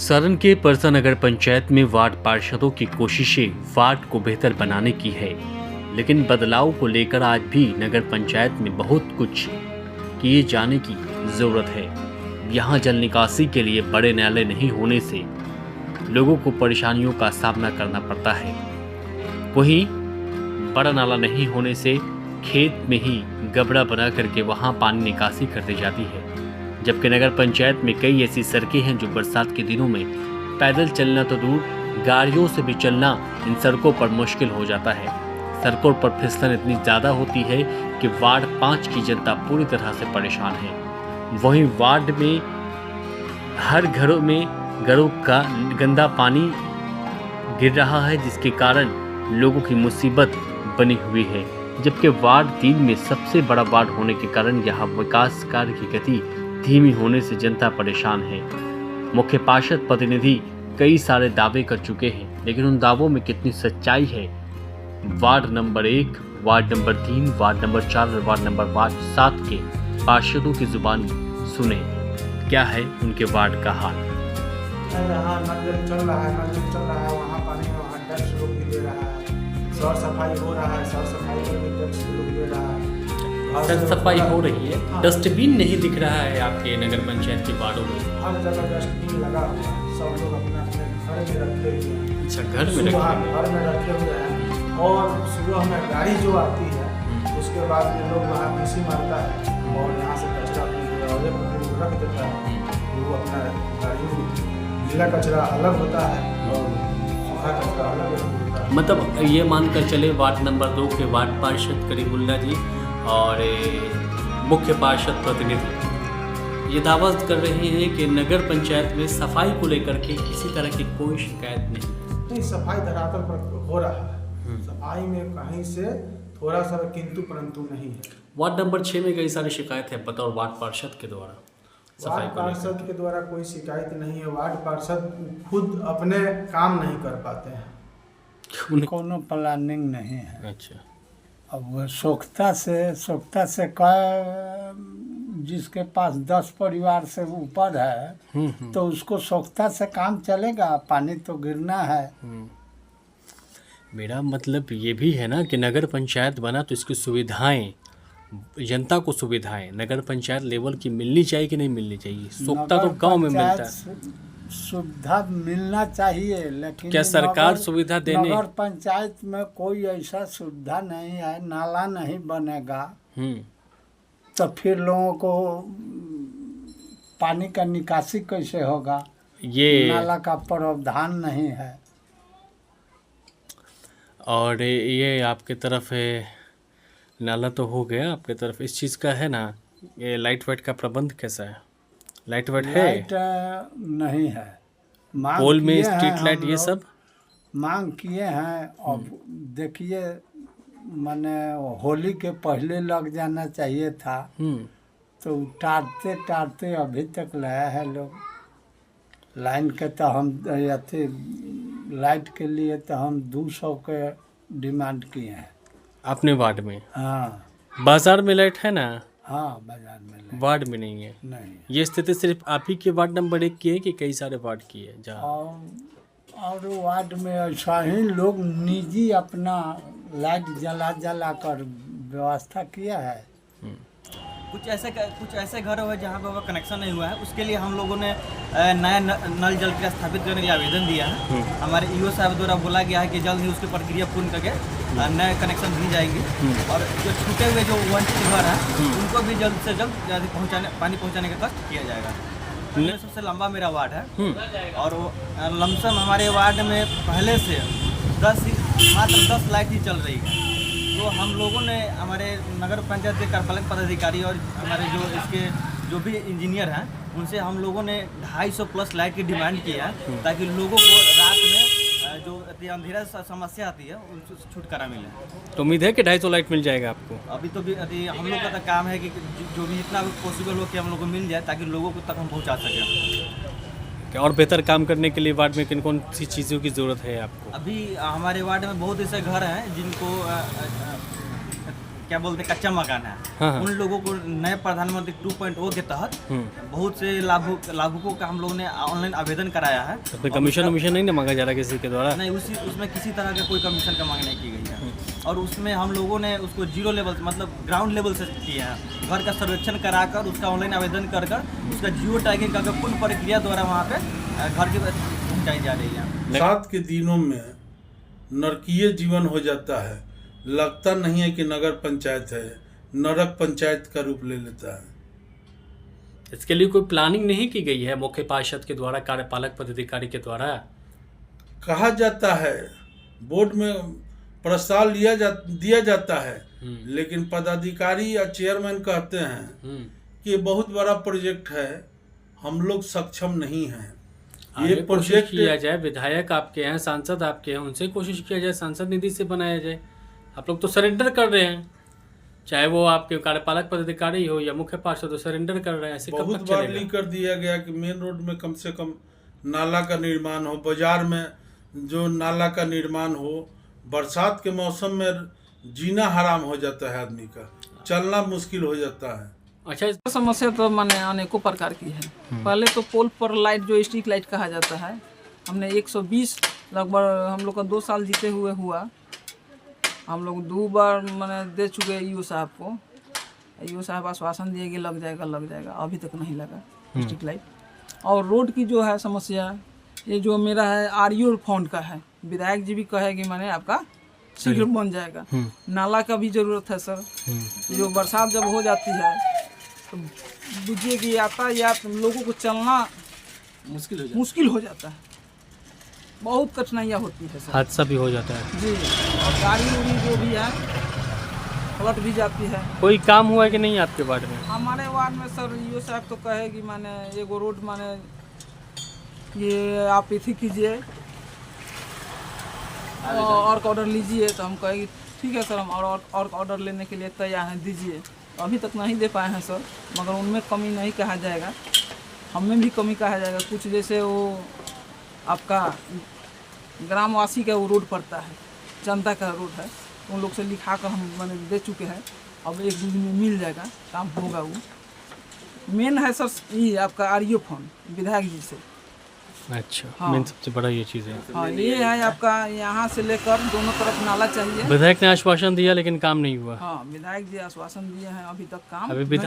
सारण के परसा नगर पंचायत में वार्ड पार्षदों की कोशिशें वार्ड को बेहतर बनाने की है, लेकिन बदलाव को लेकर आज भी नगर पंचायत में बहुत कुछ किए जाने की जरूरत है। यहाँ जल निकासी के लिए बड़े नाले नहीं होने से लोगों को परेशानियों का सामना करना पड़ता है। वहीं बड़ा नाला नहीं होने से खेत में ही गबड़ा बना करके वहाँ पानी निकासी कर दी जाती है, जबकि नगर पंचायत में कई ऐसी सड़कें हैं जो बरसात के दिनों में पैदल चलना तो दूर, गाड़ियों से भी चलना इन सड़कों पर मुश्किल हो जाता है। सड़कों पर फिसलन इतनी ज़्यादा होती है कि वार्ड 5 की जनता पूरी तरह से परेशान है। वहीं वार्ड में हर घरों का गंदा पानी गिर रहा है, जिसके कारण लोगों की मुसीबत बनी हुई है। जबकि वार्ड 3 में सबसे बड़ा वार्ड होने के कारण यहाँ विकास कार्य की गति धीमी होने से जनता परेशान है। मुख्य पार्षद प्रतिनिधि कई सारे दावे कर चुके हैं, लेकिन उन दावों में कितनी सच्चाई है, ward number 1, ward number 3, ward number 4 और वार्ड नंबर 7 के पार्षदों की जुबानी सुने क्या है उनके वार्ड का हाल। चल रहा चल रहा है, वहाँ पानी में वहाँ टैक्स लोग भी दे रहा है, सौर सफाई हो रहा है, सौर सफाई में भी टैक्स लोग दे रहा है, सर सफाई हो रही है। हाँ। डस्टबिन नहीं दिख रहा है आपके नगर पंचायत के वार्डों में। हर जगह डस्टबिन लगा हुआ है, सब लोग अपने अपने घर में रखे हुए हैं। अच्छा, घर में रखे हुए हैं। और सुबह में गाड़ी जो आती है उसके बाद ये लोग वहाँ पीसी मारता है और यहाँ से कचरा रख देता है। वो अपना गाड़ी में गीला कचरा अलग होता है और सूखा कचरा अलग होता है। मतलब ये मानकर चले वार्ड नंबर 2 के वार्ड पार्षद करीमुल्ला जी और मुख्य पार्षद प्रतिनिधि ये दावा कर रहे हैं कि नगर पंचायत में सफाई को लेकर के किसी तरह की कोई शिकायत नहीं। सफाई धरातल पर हो रहा है, सफाई में कहीं से थोड़ा सा किंतु परंतु नहीं है। वार्ड नंबर 6 में कई सारी शिकायत है बतौर वार्ड पार्षद के द्वारा। वार्ड पार्षद के द्वारा कोई शिकायत नहीं है। वार्ड पार्षद खुद अपने काम नहीं कर पाते हैं, कोनो प्लानिंग नहीं है। अच्छा, अब वो सोखता से जिसके पास 10 परिवार से ऊपर है तो उसको सोखता से काम चलेगा, पानी तो गिरना है। मेरा मतलब ये भी है ना कि नगर पंचायत बना तो इसकी सुविधाएं, जनता को सुविधाएं नगर पंचायत लेवल की मिलनी चाहिए कि नहीं मिलनी चाहिए। सोखता तो गांव में मिलता है, सुविधा मिलना चाहिए, लेकिन क्या सरकार सुविधा देने? नगर पंचायत में कोई ऐसा सुविधा नहीं है, नाला नहीं बनेगा तो फिर लोगों को पानी का निकासी कैसे होगा? ये नाला का प्रावधान नहीं है। और ये आपके तरफ है नाला तो हो गया, आपके तरफ इस चीज़ का है ना, ये लाइट वाइट का प्रबंध कैसा है? लाइट वाइट है? लाइट नहीं है। पोल में स्ट्रीट लाइट ये सब मांग किए हैं। अब देखिए, मैंने होली के पहले लग जाना चाहिए था, तो टारते अभी तक लाया है लोग। लाइन के तो हम अथी लाइट के लिए तो हम 200 के डिमांड किए हैं अपने वार्ड में। हाँ, बाजार में लाइट है ना? हाँ, बाजार में वार्ड में नहीं है। नहीं। ये स्थिति सिर्फ आप ही के वार्ड नंबर 1 की है कि कई सारे वार्ड की है जहाँ? और वार्ड में ऐसा ही लोग निजी अपना लाइट जला कर व्यवस्था किया है। कुछ ऐसे घर हुए जहाँ पे वो कनेक्शन नहीं हुआ है, उसके लिए हम लोगों ने नया नल जल के स्थापित करने के लिए आवेदन दिया है। हमारे ईओ साहब द्वारा बोला गया है कि जल्द ही उसकी प्रक्रिया पूर्ण करके नए कनेक्शन दी जाएंगे और जो छूटे हुए जो वंचित घर हैं उनको भी जल्द से जल्द पानी पहुँचाने का कष्ट किया जाएगा। ये सबसे लंबा मेरा वार्ड है और लमसम हमारे वार्ड में पहले से मात्र 10 लाइट ही चल रही है। तो हम लोगों ने हमारे नगर पंचायत के कार्यपालक पदाधिकारी और हमारे जो भी इंजीनियर हैं उनसे हम लोगों ने 250 प्लस लाइट की डिमांड की है, ताकि लोगों को रात में जो अंधेरा समस्या आती है उनसे छुटकारा मिले। तो उम्मीद है कि 250 लाइट मिल जाएगा आपको? अभी तो भी हम लोग का तो काम है कि जो भी जितना पॉसिबल हो कि हम लोग को मिल जाए, ताकि लोगों को तक हम पहुँचा सकें। और बेहतर काम करने के लिए वार्ड में किन कौन सी चीज़ों की ज़रूरत है आपको? अभी हमारे वार्ड में बहुत ऐसे घर हैं जिनको क्या बोलते हैं कच्चा मकान है, उन लोगों को नए प्रधानमंत्री 2.0 के तहत बहुत से लाभुकों का हम लोगों ने ऑनलाइन आवेदन कराया है। तो कमीशन वमीशन नहीं ना मांगा जा रहा किसी के द्वारा? नहीं, उसमें किसी तरह का कोई कमीशन का मांग नहीं की गई है। और उसमें हम लोगों ने उसको 0 लेवल मतलब ग्राउंड लेवल से किए हैं। घर का सर्वेक्षण कराकर उसका ऑनलाइन आवेदन कर उसका जियो टैगिंग करके पूर्ण प्रक्रिया द्वारा वहाँ पे घर की पहुँचाई जा रही है। बरसात के दिनों में नरकीय जीवन हो जाता है, लगता नहीं है कि नगर पंचायत है, नरक पंचायत का रूप ले लेता है। इसके लिए कोई प्लानिंग नहीं की गई है मुख्य पार्षद के द्वारा, कार्यपालक पदाधिकारी के द्वारा? कि कहा जाता है बोर्ड में प्रस्ताव दिया जाता है, लेकिन पदाधिकारी या चेयरमैन कहते हैं कि ये बहुत बड़ा प्रोजेक्ट है, हम लोग सक्षम नहीं हैं। ये कोशिश किया जाए, विधायक आपके हैं, सांसद आपके हैं, उनसे कोशिश किया जाए, सांसद निधि से बनाया जाए। आप लोग तो सरेंडर कर रहे हैं, चाहे वो आपके कार्यपालक पदाधिकारी हो या मुख्य पार्षद हो, सरेंडर कर रहे हैं। ऐसे कब बहुत तक बार चलेगा? लिख कर दिया गया कि मेन रोड में कम से कम नाला का निर्माण हो, बाजार में जो नाला का निर्माण हो। बरसात के मौसम में जीना हराम हो जाता है, आदमी का चलना मुश्किल हो जाता है। अच्छा, समस्या तो मैंने अनेकों प्रकार की है। पहले तो पोल पर लाइट, जो स्ट्रीट लाइट कहा जाता है, हमने 120 लगभग हम लोग का 2 साल जीते हुए हुआ। हम लोग 2 बार मैंने दे चुके ईओ साहब को। ईओ साहब आश्वासन दिए कि लग जाएगा, अभी तक नहीं लगा स्ट्रीट लाइट। और रोड की जो है समस्या, ये जो मेरा है आरईओ फंड का है, विधायक जी भी कहे कि मैंने आपका शीघ्र बन जाएगा। नाला का भी जरूरत है सर। जो बरसात जब हो जाती है तो बुझिए कि यातायात लोगों को चलना मुश्किल हो जाता है, बहुत कठिनाइयाँ होती है सर। हादसा भी हो जाता है जी, और गाड़ी उड़ी जो भी है पलट भी जाती है। कोई काम हुआ है कि नहीं आपके वार्ड में? हमारे वार्ड में सर ईओ साहब तो कहे कि मैंने एगो रोड माने ये आप इसी कीजिए और ऑर्डर लीजिए। तो हम कहे कि ठीक है सर, हम और ऑर्डर लेने के लिए तैयार हैं, दीजिए। अभी तक नहीं दे पाए हैं सर, मगर उनमें कमी नहीं कहा जाएगा, हमें भी कमी कहा जाएगा। कुछ जैसे वो आपका ग्रामवासी का वो रोड पड़ता है, जनता का रोड है, उन लोग से लिखा कर हम मैंने दे चुके हैं। अब 1-2 दिन में मिल जाएगा, काम होगा। वो मेन है सर ये आपका आरईओ फंड विधायक जी से। अच्छा, हाँ। मेन सबसे बड़ा ये चीज़ है। हाँ, ये है आपका यहाँ से लेकर दोनों तरफ नाला चाहिए। विधायक ने आश्वासन दिया लेकिन काम नहीं हुआ। हाँ, विधायक जी आश्वासन दिए हैं, अभी तक काम अभी